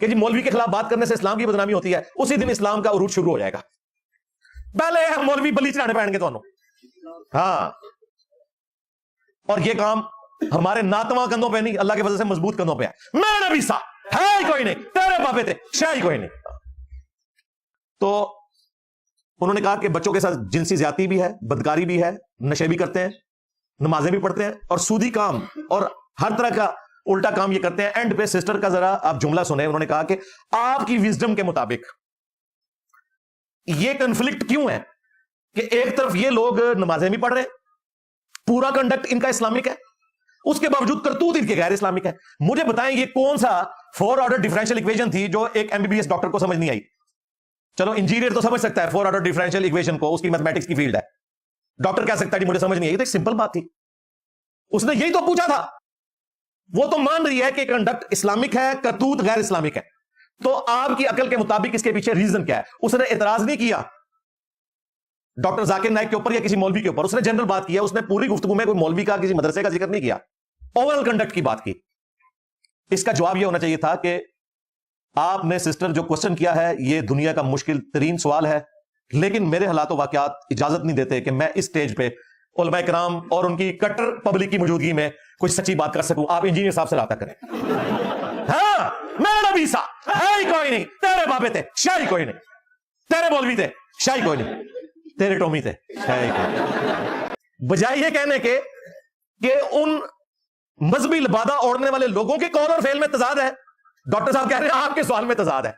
کہ جی مولوی کے خلاف بات کرنے سے اسلام کی بدنامی ہوتی ہے, اسی دن اسلام کا عروج شروع ہو جائے گا. پہلے مولوی بلی چڑھانے پڑیں گے تمہوں. ہاں, اور یہ کام ہمارے ناتواں کندھوں پہ نہیں, اللہ کے وجہ سے مضبوط کندھوں پہ ہے. میں نبی سا ہے ہی کوئی نہیں, تیرے بابے تھے شاہ ہی کوئی نہیں. تو انہوں نے کہا کہ بچوں کے ساتھ جنسی زیادتی بھی ہے, بدکاری بھی ہے, نشے بھی کرتے ہیں, نمازیں بھی پڑھتے ہیں, اور سودی کام اور ہر طرح کا الٹا کام یہ کرتے ہیں. اینڈ پہ سسٹر کا ذرا آپ جملہ سنیں, انہوں نے کہا کہ آپ کی وزڈم کے مطابق یہ کنفلکٹ کیوں ہے کہ ایک طرف یہ لوگ نمازیں بھی پڑھ رہے ہیں, پورا کنڈکٹ ان کا اسلامک ہے, اس کے باوجود کرتوت ان کے غیر اسلامک ہے. مجھے بتائیں یہ کون سا 4 آرڈر ڈیفرنشیل ایکویشن تھی جو ایک MBBS ڈاکٹر کو سمجھ نہیں آئی؟ چلو انجینئر تو سمجھ سکتا ہے 4 آرڈر ڈیفرنشیل ایکویشن کو, اس کی میتھمیٹکس کی فیلڈ ہے. ڈاکٹر کہہ سکتا ہے جی مجھے سمجھ نہیں آئی. تو ایک سمپل بات تھی, اس نے یہی تو پوچھا تھا. وہ تو مان رہی ہے کہ کنڈکٹ اسلامک ہے, کرتوت غیر اسلامک ہے. تو آپ کی عقل کے مطابق اس کے پیچھے ریزن کیا ہے؟ اس نے اعتراض نہیں کیا ڈاکٹر ذاکر نائک کے اوپر یا کسی مولوی کے اوپر, اس نے جنرل بات کیا. اس نے پوری گفتگو میں کوئی مولوی کا کسی مدرسے کا ذکر نہیں کیا, اوورال کنڈکٹ کی بات کی. اس کا جواب یہ ہونا چاہیے تھا کہ آپ نے سسٹر جو کوسچن کیا ہے یہ دنیا کا مشکل ترین سوال ہے, لیکن میرے حالات و واقعات اجازت نہیں دیتے کہ میں اس سٹیج پہ علماء کرام اور ان کی کٹر پبلک کی موجودگی میں کوئی سچی بات کر سکوں. آپ انجینئر صاحب سے رابطہ کریں. ہاں, میرا نبی سا ہے ہی کوئی نہیں, تیرے بابے تھے شاہ ہی کوئی نہیں, تیرے مولوی تھے شاہ ہی کوئی نہیں, تیرے ٹومی تھے شاہ ہی کوئی نہیں. بجائے یہ کہنے کے کہ ان مذہبی لبادہ اوڑھنے والے لوگوں کے قول اور فعل میں تضاد ہے, ڈاکٹر صاحب کہہ رہے ہیں آپ کے سوال میں تضاد ہے.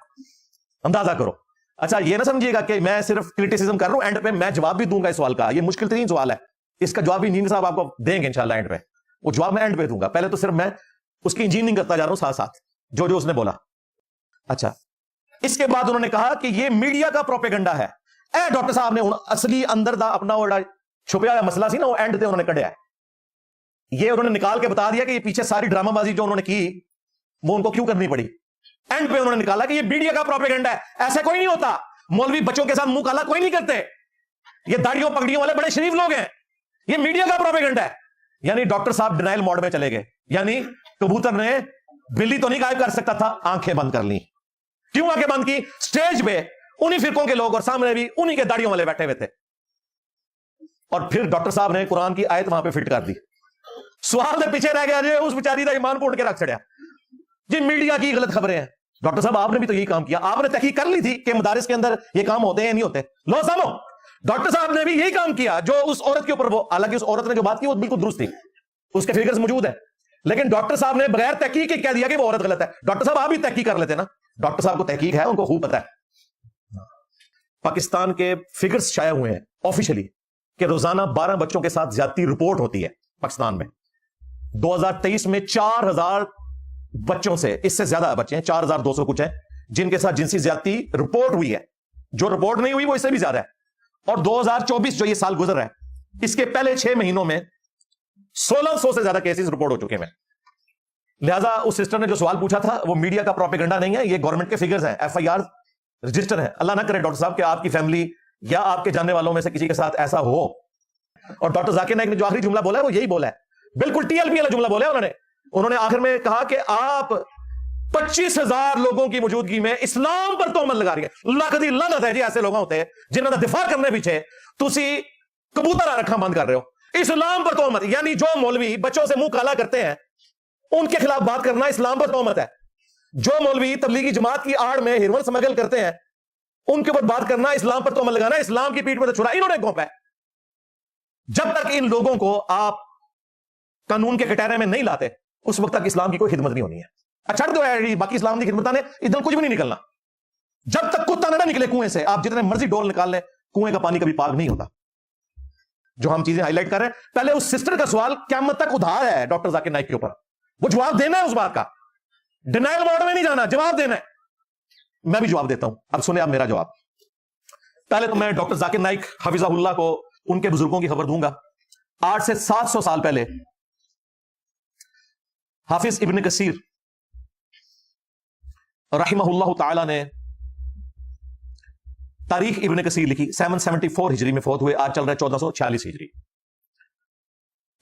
اندازہ کرو. اچھا یہ نہ سمجھیے گا کہ میں صرف کرٹیسزم کر رہا ہوں, اینڈ پہ میں جواب بھی دوں گا اس سوال کا. یہ مشکل ترین سوال ہے, اس کا جواب بھی انجینئر صاحب آپ کو دیں گے انشاءاللہ اینڈ پہ. وہ جواب میں اینڈ پہ دوں گا, پہلے تو صرف میں اس کی انجینئرنگ کرتا جا رہا ہوں ساتھ ساتھ جو اس نے بولا. اچھا, اس کے بعد انہوں نے کہا کہ یہ میڈیا کا پروپیگنڈا ہے. اے ڈاکٹر صاحب نے اصلی اندر دا اپنا وہ چھپیا ہوا مسئلہ سی نا, وہ اینڈ تے انہوں نے کڈیا ہے. یہ انہوں نے نکال کے بتا دیا کہ یہ پیچھے ساری ڈرامہ بازی جو انہوں نے کی وہ ان کو کیوں کرنی پڑی. اینڈ پہ انہوں نے نکالا کہ یہ میڈیا کا پروپیگنڈا ہے, ایسا کوئی نہیں ہوتا. مولوی بچوں کے ساتھ منہ کالا کوئی نہیں کرتے, یہ داڑھیوں پگڑیوں والے بڑے شریف لوگ ہیں, یہ میڈیا کا پروپیگنڈا ہے. یعنی ڈاکٹر صاحب ڈینائل موڈ میں چلے گئے, یعنی کبوتر نے بلی تو نہیں غائب کر سکتا تھا, آنکھیں بند کر لی. کیوں آنکھیں بند کی؟ سٹیج پہ انہی فرقوں کے لوگ اور سامنے بھی انہی کے داڑھیوں والے بیٹھے ہوئے تھے. اور پھر ڈاکٹر صاحب نے قرآن کی آیت وہاں پہ فٹ کر دی. سوال دے پیچھے رہ گیا جی اس بیچاری کا ایمان پوٹ کے رکھ چڑیا جی میڈیا کی غلط خبریں ہیں. ڈاکٹر صاحب آپ نے بھی تو یہی کام کیا, آپ نے تحقیق کر لی تھی کہ مدارس کے اندر یہ کام ہوتے ہیں یا نہیں ہوتے. لو سامو, ڈاکٹر صاحب نے بھی یہی کام کیا جو اس عورت کے اوپر, وہ حالانکہ اس عورت نے جو بات کی وہ بالکل درست تھی, اس کے فگرز موجود ہیں, لیکن ڈاکٹر صاحب نے بغیر تحقیق کے کہہ دیا کہ وہ عورت غلط ہے. ڈاکٹر صاحب آپ بھی تحقیق کر لیتے نا, ڈاکٹر صاحب کو تحقیق ہے, ان کو خوب پتا ہے. پاکستان کے فگرز شائع ہوئے ہیں آفیشلی کہ روزانہ 12 بچوں کے ساتھ زیادتی رپورٹ ہوتی ہے پاکستان میں. 2023 میں 4000 بچوں سے, اس سے زیادہ بچے ہیں, 4200 کچھ ہیں جن کے ساتھ جنسی زیادتی رپورٹ ہوئی ہے. جو رپورٹ نہیں ہوئی وہ اس سے بھی زیادہ ہے. اور 2024 جو یہ سال گزر رہا ہے, اس کے پہلے 6 مہینوں میں 1600 سے زیادہ کیسز رپورٹ ہو چکے ہیں. لہذا اس سسٹر نے جو سوال پوچھا تھا وہ میڈیا کا پروپیگنڈا نہیں ہے, یہ گورنمنٹ کے فگرز ہیں, FIR رجسٹر ہے. اللہ نہ کرے ڈاکٹر صاحب کہ آپ کی فیملی یا آپ کے جاننے والوں میں سے کسی کے ساتھ ایسا ہو. اور ڈاکٹر ذاکر نائک نے جو آخری جملہ بولا ہے وہ یہی بولا ہے, بالکل TLP والا جملہ بولا ہے انہوں نے آخر میں کہا کہ آپ 25,000 لوگوں کی موجودگی میں اسلام پر تہمت لگا رہی ہے. لاکھ دی لعنت ہے جی ایسے لوگ ہوتے ہیں جنہوں نے دفاع کرنے پیچھے تسی کبوتر رکھا بند کر رہے ہو. اسلام پر تہمت, یعنی جو مولوی بچوں سے منہ کالا کرتے ہیں ان کے خلاف بات کرنا اسلام پر تہمت ہے. جو مولوی تبلیغی جماعت کی آڑ میں ہیروئن سمگل کرتے ہیں ان کے اوپر بات کرنا اسلام پر تہمت لگانا, اسلام کی پیٹھ میں تو چھڑا انہوں نے گھونپا ہے. جب تک ان لوگوں کو آپ قانون کے کٹہرے میں نہیں لاتے اس وقت تک اسلام کی کوئی خدمت نہیں ہونی ہے. اچھا تو ہے باقی اسلام کی خدمت نے ادھر کچھ بھی نہیں نکلنا. جب تک کتا نہ نکلے کنویں سے, آپ جتنے مرضی ڈول نکال لیں, کنویں کا پانی کبھی پاک نہیں ہوتا. جو ہم چیزیں ہائی لائٹ کر رہے ہیں, پہلے اس سسٹر کا سوال قیامت تک ادھار ہے ڈاکٹر ذاکر نائک کے اوپر, وہ جواب دینا ہے اس بات کا, ڈینائل موڈ میں نہیں جانا, جواب دینا ہے. میں بھی جواب دیتا ہوں, اب سنیں آپ میرا جواب. پہلے تو میں ڈاکٹر ذاکر نائک حفظہ اللہ کو ان کے بزرگوں کی خبر دوں گا. 800 سے 700 سال پہلے حافظ ابن کثیر رحمہ اللہ تعالی نے تاریخ ابن کثیر لکھی. 774 ہجری میں فوت ہوئے, آج چل رہا ہے 1446 ہجری.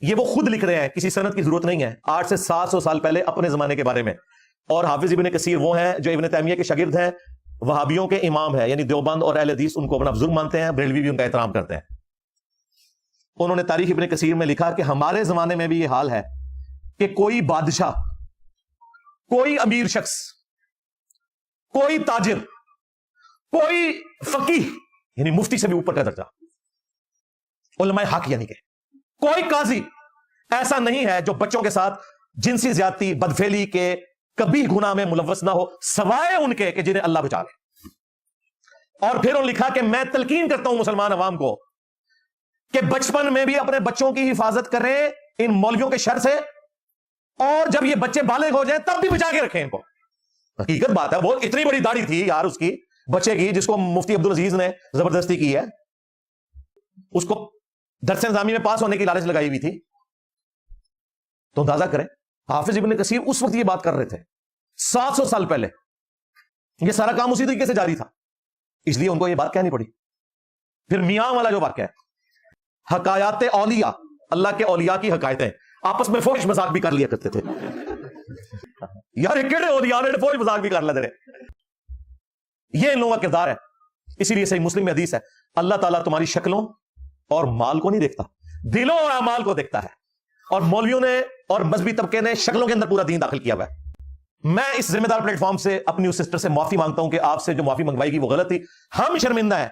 یہ وہ خود لکھ رہے ہیں, کسی سند کی ضرورت نہیں ہے. 800 سے 700 سال پہلے اپنے زمانے کے بارے میں اور حافظ ابن کثیر وہ ہیں جو ابن تیمیہ کے شاگرد ہیں، وہابیوں کے امام ہیں، یعنی دیوبند اور اہل حدیث ان کو اپنا بزرگ مانتے ہیں، بریلوی بھی ان کا احترام کرتے ہیں۔ انہوں نے تاریخ ابن کثیر میں لکھا کہ ہمارے زمانے میں بھی یہ حال ہے کہ کوئی بادشاہ، کوئی امیر شخص، کوئی تاجر، کوئی فقیہ یعنی مفتی سے بھی اوپر کا درجہ، علماء حق یعنی کہ کوئی قاضی ایسا نہیں ہے جو بچوں کے ساتھ جنسی زیادتی، بدفعلی کے کبھی گناہ میں ملوث نہ ہو، سوائے ان کے کہ جنہیں اللہ بچا لے۔ اور پھر انہوں نے لکھا کہ میں تلقین کرتا ہوں مسلمان عوام کو کہ بچپن میں بھی اپنے بچوں کی حفاظت کریں ان مولویوں کے شر سے، اور جب یہ بچے بالغ ہو جائیں تب بھی بچا کے رکھیں ان کو۔ حقیقت بات ہے، وہ اتنی بڑی داڑھی تھی یار اس کی بچے کی، جس کو مفتی عبدالعزیز نے زبردستی کی ہے، اس کو درس نظامی میں پاس ہونے کی لالچ لگائی ہوئی تھی۔ تو اندازہ کریں حافظ ابن کثیر اس وقت یہ بات کر رہے تھے 700 سال پہلے، یہ سارا کام اسی طریقے سے جاری تھا، اس لیے ان کو یہ بات کہنی پڑی۔ پھر میاں والا جو واقعہ ہے، حکایات اولیاء، اللہ کے اولیاء کی حکایتیں، آپس میں فوش مذاق بھی کر لیا کرتے تھے یار کیڑے اولیاء نے فوش مذاق بھی کر لیتے رہے، یہ ان لوگوں کا کردار ہے۔ اسی لیے صحیح مسلم میں حدیث ہے، اللہ تعالیٰ تمہاری شکلوں اور مال کو نہیں دیکھتا، دلوں اور اعمال کو دیکھتا ہے۔ اور مولویوں نے اور مذہبی طبقے نے شکلوں کے اندر پورا دین داخل کیا ہوا ہے۔ میں اس ذمہ دار پلیٹ فارم سے اپنی اس سسٹر سے معافی مانگتا ہوں کہ آپ سے جو معافی منگوائی گی وہ غلط تھی، ہم شرمندہ ہیں